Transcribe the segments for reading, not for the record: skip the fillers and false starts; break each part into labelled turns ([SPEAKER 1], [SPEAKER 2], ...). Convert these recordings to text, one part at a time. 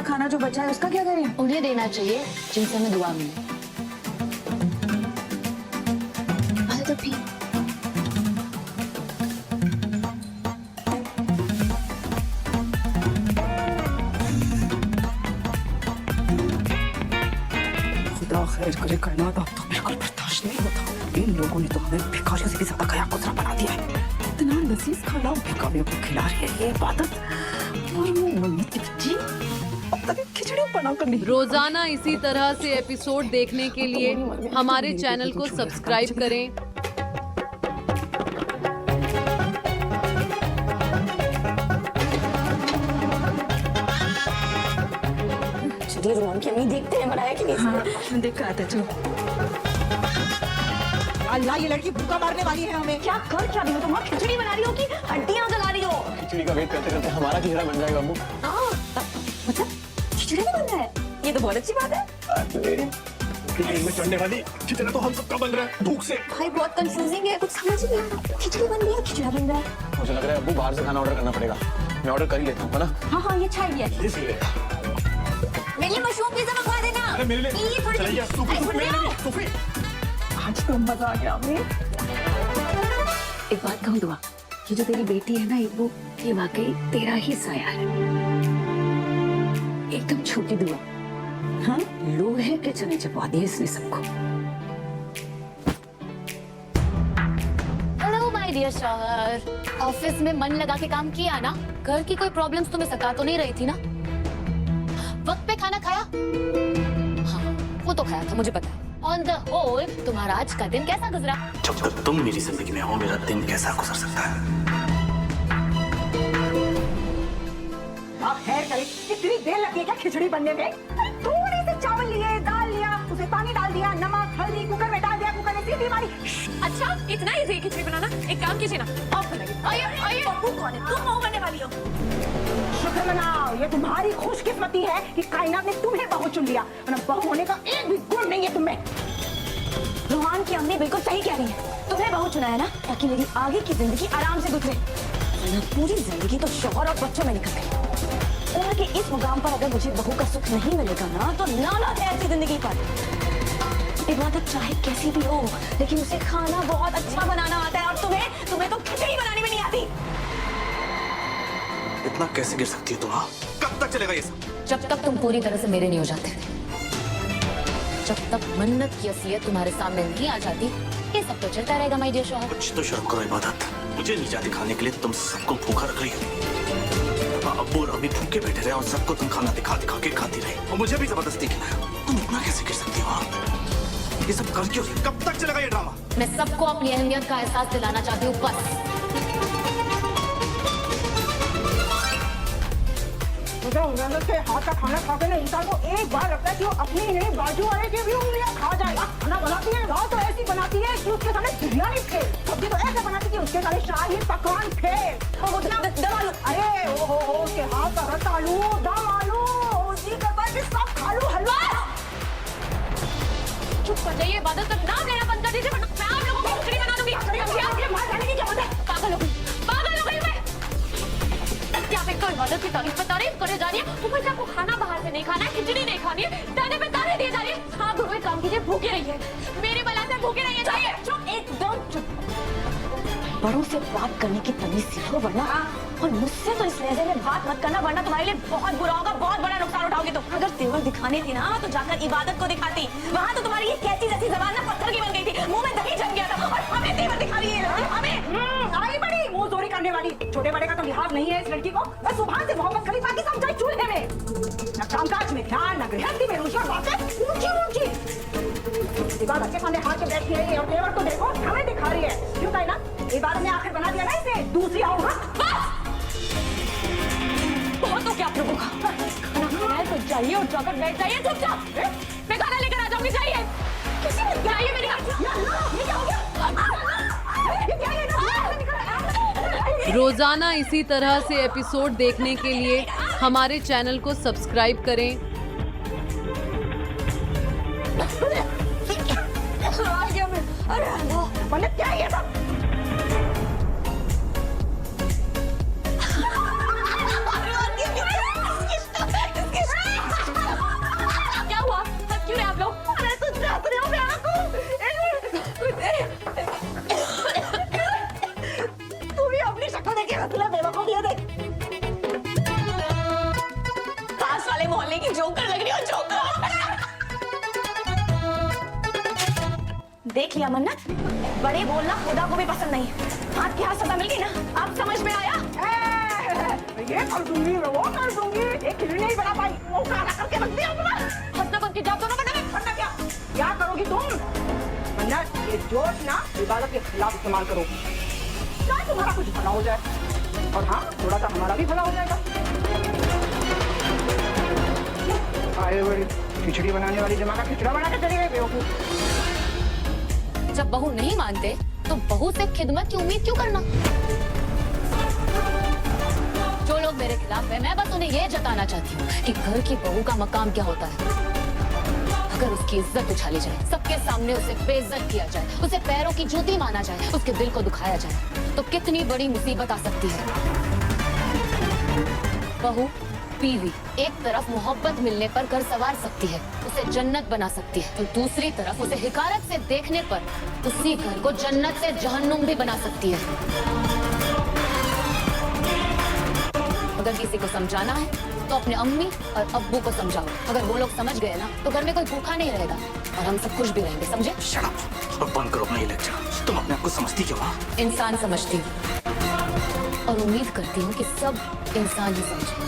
[SPEAKER 1] खाना जो बचा है उसका क्या करें?
[SPEAKER 2] उन्हें देना चाहिए जिनसे हमें दुआ मिले। तो भी
[SPEAKER 1] खुदा खैर करे करना तो अब तो बिल्कुल बर्दाश्त नहीं होता। इन लोगों ने तो हमें भिखारियों से भी ज्यादा गया गुजरा बना दिया है। इतना लजीज खाना भिखारियों को खिला रही है ये इबादत। और वो मम्मी जी अब तक खिचड़ी बनाकर नहीं।
[SPEAKER 3] रोजाना इसी तरह से एपिसोड देखने के लिए हमारे चैनल को सब्सक्राइब करें।
[SPEAKER 2] रोहन की अम्मी देखते हैं बनाया कि नहीं?
[SPEAKER 1] हाँ, देख कर आते चलो। अल्लाह ये लड़की भूखा मारने वाली है हमें।
[SPEAKER 2] क्या कर क्या रही हो तुम? खिचड़ी बना रही हो कि हड्डियां जला रही हो?
[SPEAKER 4] खिचड़ी का वेट करते करते हमारा खिचड़ा बन जाएगा अम्मू।
[SPEAKER 2] मतलब खिचड़ी नहीं बन रहा है? ये तो बहुत अच्छी बात है।
[SPEAKER 4] में चढ़ने वाली खिचड़ा तो हम सबका बन रहा है भूख से।
[SPEAKER 2] भाई बहुत कंफ्यूजिंग है, कुछ समझ नहीं आ रहा। खिचड़ी बन रही है, खिचड़ा बन रहा है।
[SPEAKER 4] मुझे लग रहा है अब्बू बाहर से खाना ऑर्डर करना पड़ेगा। मैं ऑर्डर कर ही लेता हूँ, है ना?
[SPEAKER 2] हाँ ये अच्छा आइडिया है। मेरे लिए मशरूम पिज़्ज़ा मंगवा देना।
[SPEAKER 4] अरे मेरे लिए
[SPEAKER 2] प्लीज थोड़ी
[SPEAKER 4] चलिए सूफी।
[SPEAKER 1] आज तो मजा आ गया हमें।
[SPEAKER 2] एक बात कहूँ दुआ, ये जो तेरी बेटी है ना इब्बू, ये वाकई तेरा ही साया है। एकदम छोटी दुआ। हाँ लोहे के चने चबा दिए इसने सबको। हेलो माय डियर शौहर, ऑफिस में मन लगा के काम किया ना? घर की कोई प्रॉब्लम्स तुम्हें सता तो नहीं रही थी ना? वक्त पे खाना खाया? हाँ वो तो खाया था, मुझे पता है। ऑन द होल तुम्हारा आज का दिन कैसा गुजरा?
[SPEAKER 5] जब तक तुम मेरी जिंदगी में हो मेरा दिन कैसा गुजर सकता है?
[SPEAKER 1] आप खैर करें, कितनी देर लगी है क्या खिचड़ी बनने में? थोड़े से चावल लिए, दाल लिया, उसे पानी डाल दिया, नमक हल्दी कुकर में डाल दिया, कुकर में सीटी मारी।
[SPEAKER 6] अच्छा इतना इजी है खिचड़ी बनाना? एक काम कीजिए ना, आप बनाइए। आइए
[SPEAKER 1] बहू कौन है? तुम बहू बनने वाली हो। शुक्र मनाओ, ये तुम्हारी खुशकिस्मती है कि कायनात ने तुम्हें बहू चुन लिया, वरना बहू होने का एक भी गुण नहीं है तुम्हें।
[SPEAKER 2] रोहान की अम्मी बिल्कुल सही कह रही है। तुम्हें बहू चुना है ना ताकि मेरी आगे की जिंदगी आराम से गुजरे, वरना पूरी जिंदगी तो शौहर और बच्चों में निकल गई। उम्र के इस मुकाम पर अगर मुझे बहू का सुख नहीं मिलेगा ना तो लानत है ऐसी जिंदगी पर। इबादत चाहे कैसी भी हो, लेकिन उसे खाना बहुत अच्छा बनाना आता है, और तुम्हें तो खिचड़ी बनानी भी नहीं आती।
[SPEAKER 5] इतना कैसे गिर सकती हो तुम? कब तक चलेगा ये सब?
[SPEAKER 2] जब तक तुम पूरी तरह से मेरे नहीं हो जाते, जब तक मन्नत की असलियत तुम्हारे सामने नहीं आ जाती, ये सब तो चलता रहेगा माय डियर शौहर।
[SPEAKER 5] कुछ तो शर्म करो इबादत। मुझे नीचा दिखाने के लिए तुम सबको भूखा रख रही हो। अब्बू और अभी भूखे बैठे रहे और सबको तुम खाना दिखा दिखा के खाती रही, और मुझे भी जबरदस्ती खिलाया। तुम इतना कैसे गिर सकती हो? ये सब कर क्यों? कब तक चलेगा ये ड्रामा?
[SPEAKER 2] मैं सबको अपनी अहमियत का एहसास दिलाना चाहती हूँ, बस।
[SPEAKER 1] के हाथ का खाना खा के ना इंसान को एक बार लगता है कि वो अपनी नहीं बाजू वाले की भी उंगलियां खा जाएगा। खाना बनाती है दाल तो ऐसी बनाती है कि उसके सामने बिरयानी फेल, सब्जी तो ऐसे बनाती है कि उसके सामने शाही पकवान फेल। अरे ओ उसके हाथ का रस आलू, दम आलू, जी करता है सब खा लूं हलवा।
[SPEAKER 6] चुप कर जाइए, इबादत का नाम लेना बंद कर दीजिए वरना मैं आप लोगों को खिचड़ी बना दूंगी।
[SPEAKER 1] मार जाने की क्या बात है?
[SPEAKER 6] पागल हो गई मैं। क्या आप एक तो इबादत की तारीफ करे जा रही है, ऊपर से आपको खाना बाहर से नहीं खाना है, खिचड़ी नहीं खानी है, ताने पे ताने दिए जा रही है। आप दोनों एक काम कीजिए, भूखे रहिए, मेरी बला से भूखे रहिए। जाइए
[SPEAKER 2] चुप, एकदम चुप। बड़ों से बात करने की तमीज सीखो, वरना और मुझसे तो इस लहजे में बात मत करना, वरना तुम्हारे लिए बहुत बुरा होगा, बहुत बड़ा नुकसान उठाओगे तुम। अगर तेवर दिखाने थी ना तो जाकर इबादत को दिखाती। वहाँ तो तुम्हारी ये कैची जैसी जबान ना पत्थर की बन गई थी, मुंह में दही जम गया था, और हमें तेवर दिखा रही है। हमें
[SPEAKER 1] आई बड़ी मुंह जोरी करने वाली। छोटे बड़े का तो लिहाज नहीं है इस लड़की को। बस सुबह से मोहम्मद खलीफा की समझाई चूल्हे में, न कामकाज में ध्यान, न गृहस्थी में रुचि, और बातें ऊंची। इबादत के सामने हाथ के बैठी है और तेवर को देखो हमें दिखा रही है। क्यों कहे ना, इबादत ने आखिर बना दिया ना इसे दूसरी औरत।
[SPEAKER 6] बहुत हो गया आप लोगों का। खाना खाना है तो जाइए और जाकर बैठ जाइए चुपचाप। मैं खाना लेकर आ जाऊंगी, जाइए।
[SPEAKER 1] किसी ने क्या
[SPEAKER 6] जाइए मेरी
[SPEAKER 1] ये क्या हो गया?
[SPEAKER 3] रोजाना इसी तरह से एपिसोड देखने के लिए हमारे चैनल को सब्सक्राइब करें।
[SPEAKER 1] अरे क्या ये सब?
[SPEAKER 2] सारे मोहल्ले की जोकर लग रही हो, जोकर। देख लिया मन्नत, बड़े बोलना खुदा को भी पसंद नहीं। आपके हाथ सदा मिल गई ना, आप समझ में आया?
[SPEAKER 1] ये कर दूंगी, वो कर दूंगी, एक खिचड़ी नहीं बना पाई, वो काला करके रख दिया तुमने।
[SPEAKER 6] हंसना बंद की जाओ दोनों बना
[SPEAKER 1] वरना क्या करोगी तुम? मन्नत, ये जोश ना इबादत के खिलाफ इस्तेमाल करो, क्या तुम्हारा कुछ भला हो जाए, और हाँ थोड़ा सा हमारा भी भला हो जाएगा। आए बड़ी खिचड़ी बनाने वाली जमा का खिचड़ा बना के चली गई बेवकूफ।
[SPEAKER 2] जब बहू नहीं मानते तो बहू से खिदमत की उम्मीद क्यों करना? जो लोग मेरे खिलाफ है, मैं बस उन्हें ये जताना चाहती हूँ कि घर की बहू का मकाम क्या होता है। अगर उसकी इज्जत उछाली जाए, सबके सामने उसे बेइज्जत किया जाए, उसे पैरों की जूती माना जाए, उसके दिल को दुखाया जाए, तो कितनी बड़ी मुसीबत आ सकती है। बहू बीवी एक तरफ मोहब्बत मिलने पर घर संवार सकती है, उसे जन्नत बना सकती है, तो दूसरी तरफ उसे हिकारत से देखने पर उसी घर को जन्नत से जहन्नुम भी बना सकती है। अगर किसी को समझाना है तो अपने अम्मी और अब्बू को समझाओ। अगर वो लोग समझ गए ना तो घर में कोई भूखा नहीं रहेगा और हम सब खुश भी रहेंगे, समझे?
[SPEAKER 5] शट अप और बंद करो अपना ये लेक्चर। तुम अपने आप को समझती क्यों?
[SPEAKER 2] इंसान समझती हूँ और उम्मीद करती हूँ कि सब इंसान ही समझे।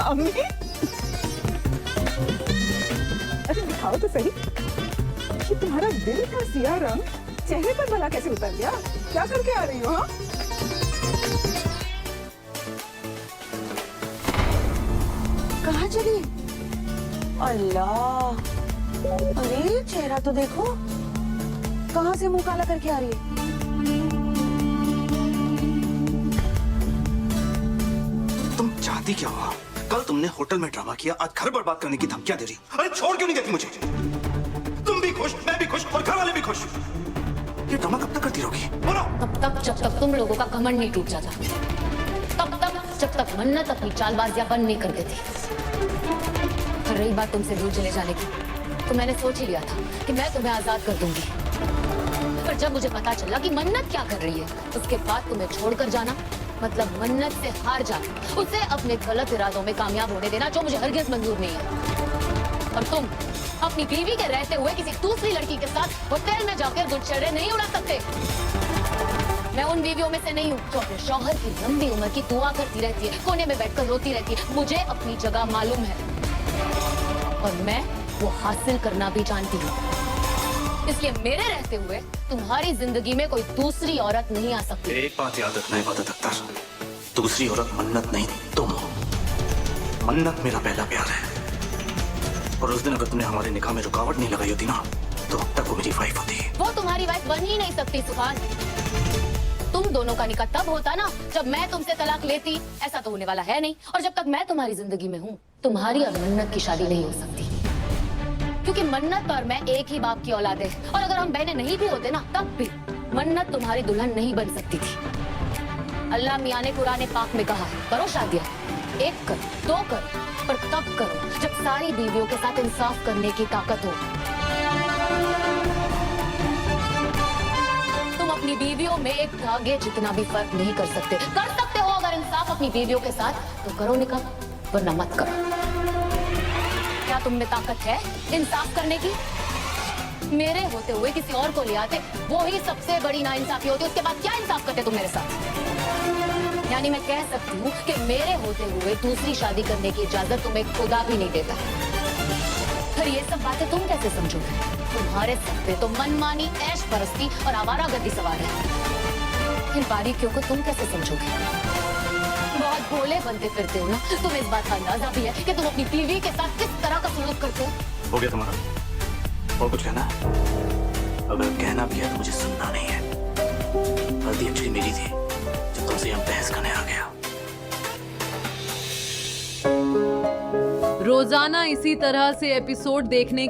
[SPEAKER 1] अम्मी, अरे दिखाओ तो सही, ये तुम्हारा दिल का सिया रंग चेहरे पर भला कैसे उतर गया? क्या करके आ रही हो? हाँ? कहाँ चली? अल्लाह, अरे चेहरा तो देखो, कहाँ से मुंह काला करके आ रही है?
[SPEAKER 5] तुम चाहती क्या हो? कल तुमने होटल में ड्रामा किया, आज घर बर्बाद करने की धमकियां दे रही हो। अरे छोड़ क्यों नहीं देती मुझे? तुम भी खुश, मैं भी खुश और घर वाले भी खुश। ये ड्रामा कब तक करती रहोगी? बोलो।
[SPEAKER 2] तब तक जब तक तुम लोगों का घमंड नहीं टूट जाता, तब तक जब तक मन्नत अपनी चालबाजियां बंद नहीं कर देती। और रही बात तुमसे दूर चले जाने की, तो मैंने सोच ही लिया था कि मैं तुम्हें आजाद कर दूंगी। पर जब मुझे पता चला कि मन्नत क्या कर रही है, उसके बाद तुम्हें छोड़कर जाना मतलब मन्नत से हार जाना, उसे अपने गलत इरादों में कामयाब होने देना, जो मुझे हरगिज मंजूर नहीं है। और तुम अपनी बीवी के रहते हुए किसी दूसरी लड़की के साथ होटल में जाकर गुलछड़े नहीं उड़ा सकते। मैं उन बीवियों में से नहीं हूँ जो अपने शौहर की लंबी उम्र की दुआ करती रहती है, कोने में बैठकर रोती रहती है। मुझे अपनी जगह मालूम है और मैं वो हासिल करना भी जानती हूँ। इसलिए मेरे रहते हुए तुम्हारी जिंदगी में कोई दूसरी औरत नहीं आ सकती।
[SPEAKER 5] एक बात याद रखना इबादत अख्तर, दूसरी औरत मन्नत नहीं, तुम हो। मन्नत मेरा पहला प्यार है और उस दिन अगर तुमने हमारे निकाह में रुकावट नहीं लगाई होती ना, तो अब तक वो मेरी वाइफ होती।
[SPEAKER 2] वो तुम्हारी वाइफ बन ही नहीं सकती सुभान। तुम दोनों का निकाह तब होता ना जब मैं तुमसे तलाक लेती। ऐसा तो होने वाला है नहीं, और जब तक मैं तुम्हारी जिंदगी में हूँ, तुम्हारी और मन्नत की शादी नहीं हो सकती, क्योंकि मन्नत और मैं एक ही बाप की औलाद है। और अगर हम बहनें नहीं भी होते ना, तब भी मन्नत तुम्हारी दुल्हन नहीं बन सकती थी। अल्लाह मियां ने कुरान पाक में कहा है, करो शादियां, एक कर, दो कर, पर तब करो जब सारी बीवियों के साथ इंसाफ करने की ताकत हो। तुम अपनी बीवियों में एक धागे जितना भी फर्क नहीं कर सकते। कर सकते हो अगर इंसाफ अपनी बीवियों के साथ, तो करो निकाह, वरना मत करो। क्या तुम में ताकत है इंसाफ करने की? मेरे होते हुए किसी और को ले आते, वो ही सबसे बड़ी नाइंसाफी होती। उसके बाद क्या इंसाफ करते तुम मेरे साथ? यानी मैं कह सकती हूँ कि मेरे होते हुए दूसरी शादी करने की इजाजत तुम्हें खुदा भी नहीं देता। फिर ये सब बातें तुम कैसे समझोगे? तुम्हारे सर पे तो मनमानी, ऐश परस्ती और आवारागर्दी सवार है। इन बारीकियों को तुम कैसे समझोगे? बहुत भोले बनते फिरते हो ना, तुम्हें इस बात का अंदाजा भी है कि तुम अपनी बीवी के साथ किस तरह का सलूक करते हो।
[SPEAKER 5] हो गया तुम्हारा? और कुछ कहना है? अगर कहना भी है तो मुझे सुनना नहीं है। गलती एक्चुअली मेरी थी जब तुमसे यहाँ बहस करने आ गया।
[SPEAKER 3] रोजाना इसी तरह से एपिसोड देखने